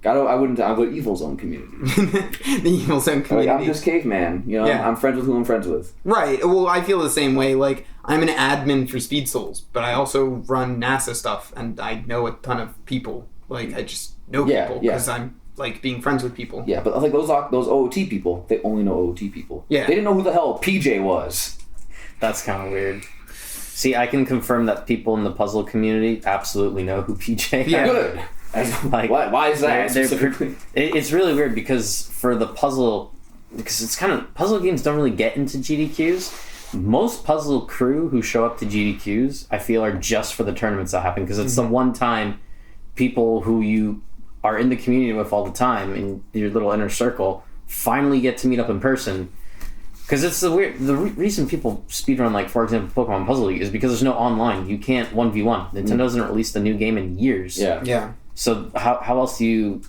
I'm the Evil Zone community. The Evil Zone community. Like, I'm just Caveman. I'm friends with who I'm friends with. Right. Well, I feel the same way. Like, I'm an admin for Speed Souls, but I also run NASA stuff, and I know a ton of people. Like, I just know people because I'm, like, being friends with people. Yeah, but like those OOT people, they only know OOT people. Yeah. They didn't know who the hell PJ was. That's kind of weird. See, I can confirm that people in the puzzle community absolutely know who PJ is. Yeah. Good. Like, why is that? It's really weird because for the puzzle, because it's kind of, puzzle games don't really get into GDQs. Most puzzle crew who show up to GDQs, I feel, are just for the tournaments that happen because it's the one time people who you are in the community with all the time in your little inner circle finally get to meet up in person. Because it's the reason people speedrun, like, for example, Pokemon Puzzle League is because there's no online. You can't 1v1. Nintendo hasn't released a new game in years. Yeah. So how else do you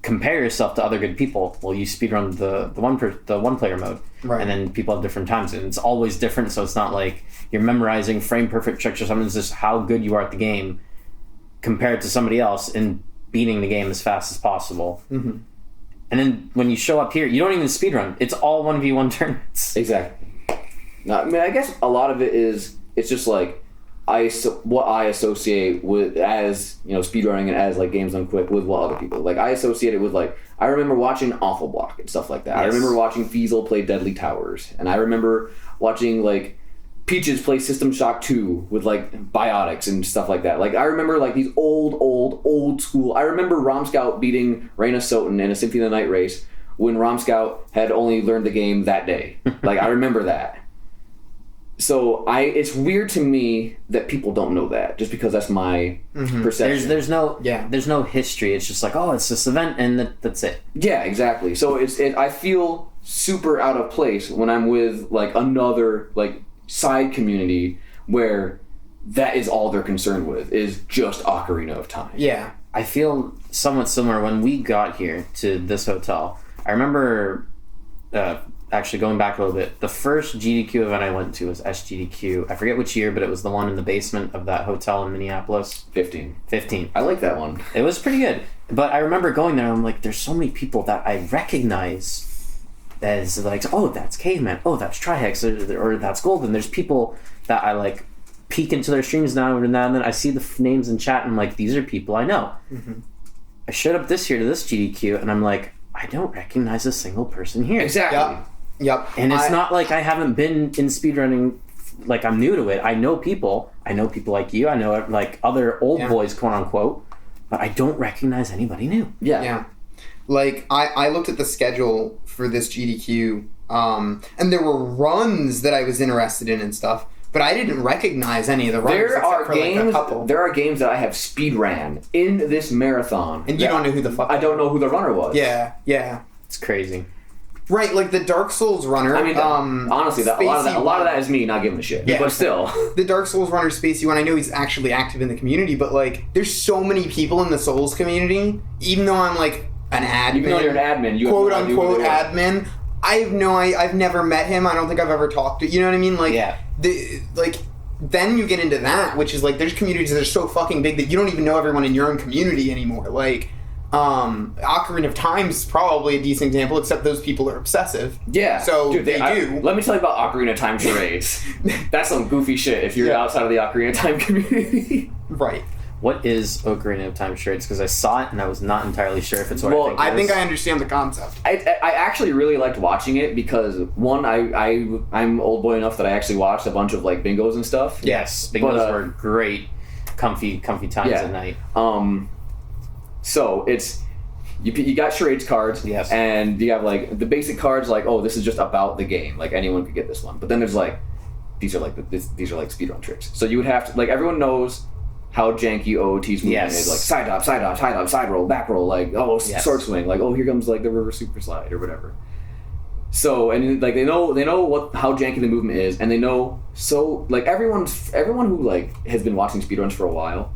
compare yourself to other good people? Well, you speedrun the one player mode, right. And then people have different times, and it's always different. So it's not like you're memorizing frame perfect tricks or something. It's just how good you are at the game compared to somebody else and beating the game as fast as possible. Mm-hmm. And then when you show up here, you don't even speedrun. It's all 1v1 tournaments. Exactly. Now, I mean, I guess a lot of it is it's just like what I associate with as, speedrunning and as, like, games done quick with what other people. Like, I associate it with, like, I remember watching Awful Block and stuff like that. Yes. I remember watching Feasel play Deadly Towers. And I remember watching, like, Peaches play System Shock 2 with, like, Biotics and stuff like that. Like, I remember, like, these old school... I remember Romscout beating Raina Soten in a Symphony of the Night race when Romscout had only learned the game that day. Like, I remember that. So it's weird to me that people don't know that, just because that's my perception. There's no history. It's just like, oh, it's this event and that's it. Yeah, exactly. So I feel super out of place when I'm with like another like side community where that is all they're concerned with is just Ocarina of Time. Yeah. I feel somewhat similar when we got here to this hotel. I remember actually going back a little bit. The first GDQ event I went to was Sgdq. I forget which year, but it was the one in the basement of that hotel in Minneapolis. 15. I like that one. It was pretty good. But I remember going there and I'm like, there's so many people that I recognize as like, oh, that's Caveman. Oh, that's Trihex. Or that's Golden. There's people that I like peek into their streams now and then I see the names in chat and I'm like, these are people I know. I showed up this year to this GDQ and I'm like, I don't recognize a single person here. Exactly. Yep. And it's not like I haven't been in speedrunning, like I'm new to it. I know people like you. I know like other old boys, quote unquote, but I don't recognize anybody new. Yeah. Like I looked at the schedule for this GDQ, and there were runs that I was interested in and stuff. But I didn't recognize any of the runs. There are games. Like there are games that I have speed ran in this marathon, and you don't know who the fuck. I don't know who the runner was. Yeah. It's crazy. Right, like the Dark Souls runner. I mean, honestly, a lot of that is me not giving a shit. Yeah. But still, the Dark Souls runner, Spacey one. I know he's actually active in the community, but like, there's so many people in the Souls community. Even though I'm like an admin, even though you're an admin, you quote have no unquote idea admin. I've never met him. I don't think I've ever talked to. You know what I mean? Like, then you get into that, which is like, there's communities that are so fucking big that you don't even know everyone in your own community anymore. Like, Ocarina of Time is probably a decent example, except those people are obsessive. Yeah. So dude, they do. Let me tell you about Ocarina of Time charades. That's some goofy shit if you're outside of the Ocarina of Time community. Right. What is Ocarina of Time charades? Because I saw it and I was not entirely sure if it's what I think I understand the concept. I actually really liked watching it because one, I'm old boy enough that I actually watched a bunch of like bingos and stuff. Yes, bingos were great, comfy times at night. So it's you got charades cards, yes, and you have like the basic cards like, oh, this is just about the game, like anyone could get this one. But then there's like these are like speedrun tricks. So you would have to, like, everyone knows how janky OOT's movement is, like side dop, side roll, back roll, like sword swing, like here comes like the river super slide or whatever. So and like they know how janky the movement is, and they know, so like everyone who like has been watching speedruns for a while,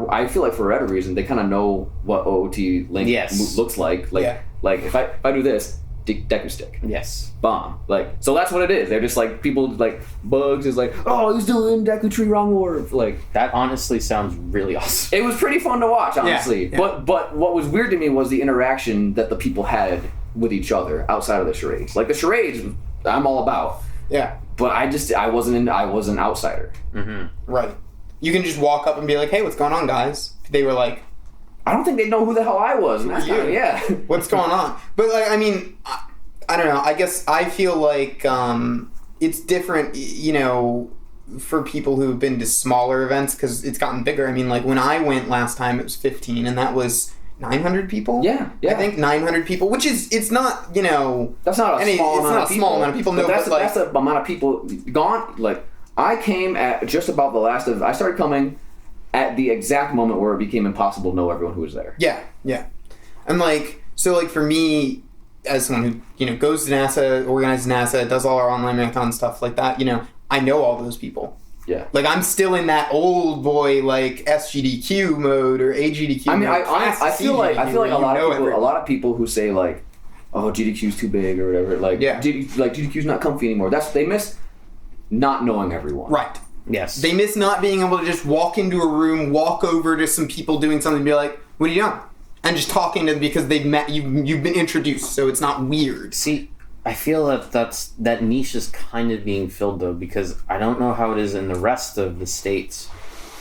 I feel like for whatever reason they kind of know what OOT Link looks like. Like if I do this, Deku stick. Yes. Bomb. Like, so that's what it is. They're just like, people like, Bugs is like, oh, he's doing Deku Tree wrong orb. Like, that honestly sounds really awesome. It was pretty fun to watch, honestly. Yeah. But what was weird to me was the interaction that the people had with each other outside of the charades. Like the charades, I'm all about. Yeah. But I was an outsider. Mm-hmm. Right. You can just walk up and be like, hey, what's going on, guys? They were like, I don't think they know who the hell I was. And that's what's going on? But like, I mean, I don't know. I guess I feel like it's different, you know, for people who have been to smaller events because it's gotten bigger. I mean, like when I went last time, it was 15, and that was 900 people. Yeah. I think 900 people, which is, it's not, you know, that's not a small amount of people. No, that's the amount of people gone. Like, I came at just about the last of. I started coming at the exact moment where it became impossible to know everyone who was there. Yeah. And like, so like for me, as someone who, you know, goes to NASA, organizes NASA, does all our online marathon stuff like that, you know, I know all those people. Yeah. Like, I'm still in that old boy, like, Sgdq mode or AGDQ mode. I feel like a lot of people who say, like, oh, GDQ's too big or whatever, like, GDQ's not comfy anymore. They miss not knowing everyone. Right. Yes. They miss not being able to just walk into a room, walk over to some people doing something and be like, what are you doing? And just talking to them because they've met you, you've been introduced, so it's not weird. See, I feel that niche is kind of being filled though, because I don't know how it is in the rest of the states,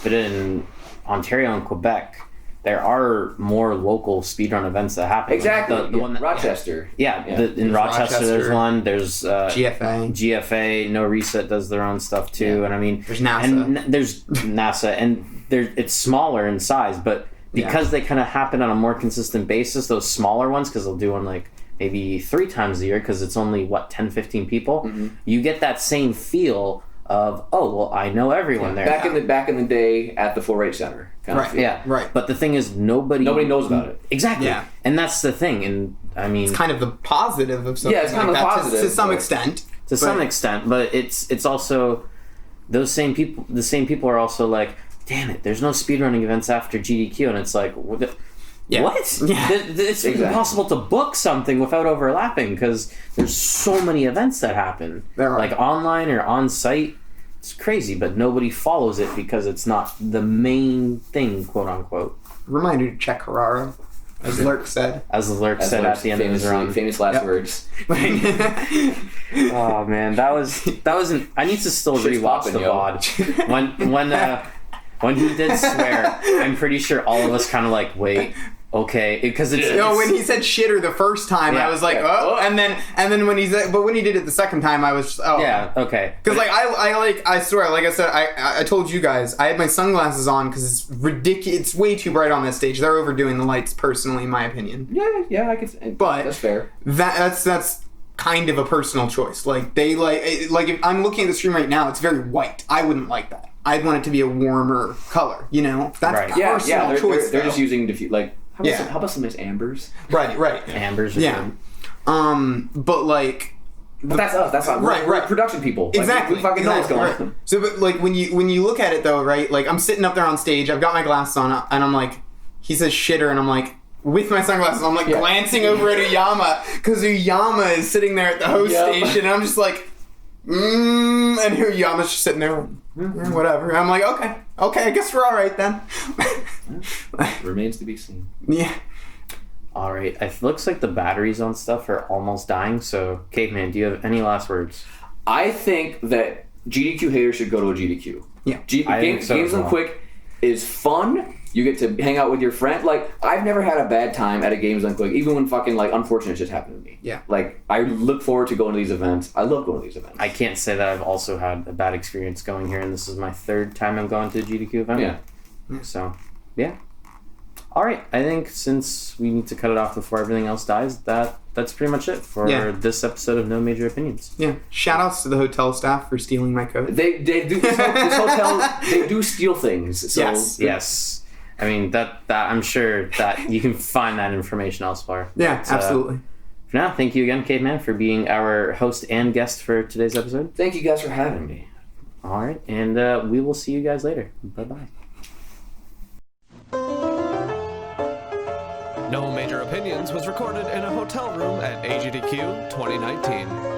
but in Ontario and Quebec, there are more local speedrun events that happen. Exactly. Like the one that, Rochester. In Rochester there's one. There's GFA. No Reset does their own stuff too, and I mean there's NASA. And there's NASA, and it's smaller in size, but because they kind of happen on a more consistent basis, those smaller ones, because they'll do one like maybe 3 times a year because it's only 10-15 people, you get that same feel of, oh, well, I know everyone there. Back in the day at the 4-H center. Kind of Right. feel. Yeah, Right. But the thing is, nobody knows about it. Exactly. Yeah. And that's the thing. And I mean, It's kind of the positive of something Yeah, it's kind like of that positive, to some but- extent. to some extent, but it's also those same people. The same people are also like, damn it, there's no speedrunning events after GDQ, and it's like, what? Yeah. Yeah. It's impossible to book something without overlapping because there's so many events that happen, There are. like online or on site. It's crazy, but nobody follows it because it's not the main thing, quote unquote. Reminder to check Hararo, as Lurk said. As the Lurk said at the end of his run. Famous last words. Oh man, that wasn't. I need to still Shit's rewatch poppin', the yo. VOD. When he did swear, I'm pretty sure all of us kind of like, wait, okay, because it's When he said shitter the first time, Yeah, I was like, yeah. oh, and then when he said, but when he did it the second time, I was, oh, yeah, okay, Because I swear, like I said, I told you guys, I had my sunglasses on because it's ridiculous. It's way too bright on this stage. They're overdoing the lights, personally, in my opinion. Yeah, I could. But that's fair. That's kind of a personal choice. Like they like if I'm looking at the stream right now, it's very white. I wouldn't like that. I'd want it to be a warmer color. You know, that's Right. personal choice. They're just though. using like how about some nice ambers? right. Ambers. Are Yeah. good. But like. But that's us. That's not Right. We're production people. Like, Exactly. we fucking know what's going right. on. So, but like when you look at it though, right? Like I'm sitting up there on stage, I've got my glasses on, and I'm like, he says shitter, and I'm like, with my sunglasses, I'm like glancing over at Uyama because Uyama is sitting there at the host station, and I'm just like, and Uyama's just sitting there, whatever. And I'm like, okay, I guess we're all right then. Remains to be seen. Yeah. All right, it looks like the batteries on stuff are almost dying. So, Caveman, do you have any last words? I think that GDQ haters should go to a GDQ. Yeah. I think so Games as Done well. Quick is fun. You get to hang out with your friend. Like, I've never had a bad time at a Games Done Quick, even when fucking, like, unfortunate shit happened to me. Yeah. Like, I look forward to going to these events. I love going to these events. I can't say that I've also had a bad experience going here, and this is my third time I'm going to a GDQ event. Yeah. So, yeah. All right, I think since we need to cut it off before everything else dies, that's pretty much it for this episode of No Major Opinions. Yeah. Shout outs to the hotel staff for stealing my coat. They do this hotel. They do steal things. So Yes. I mean that I'm sure that you can find that information elsewhere. Yeah, But, absolutely. For now, thank you again, Caveman, for being our host and guest for today's episode. Thank you guys for having me. All right, and we will see you guys later. Bye-bye. No Major Opinions was recorded in a hotel room at AGDQ 2019.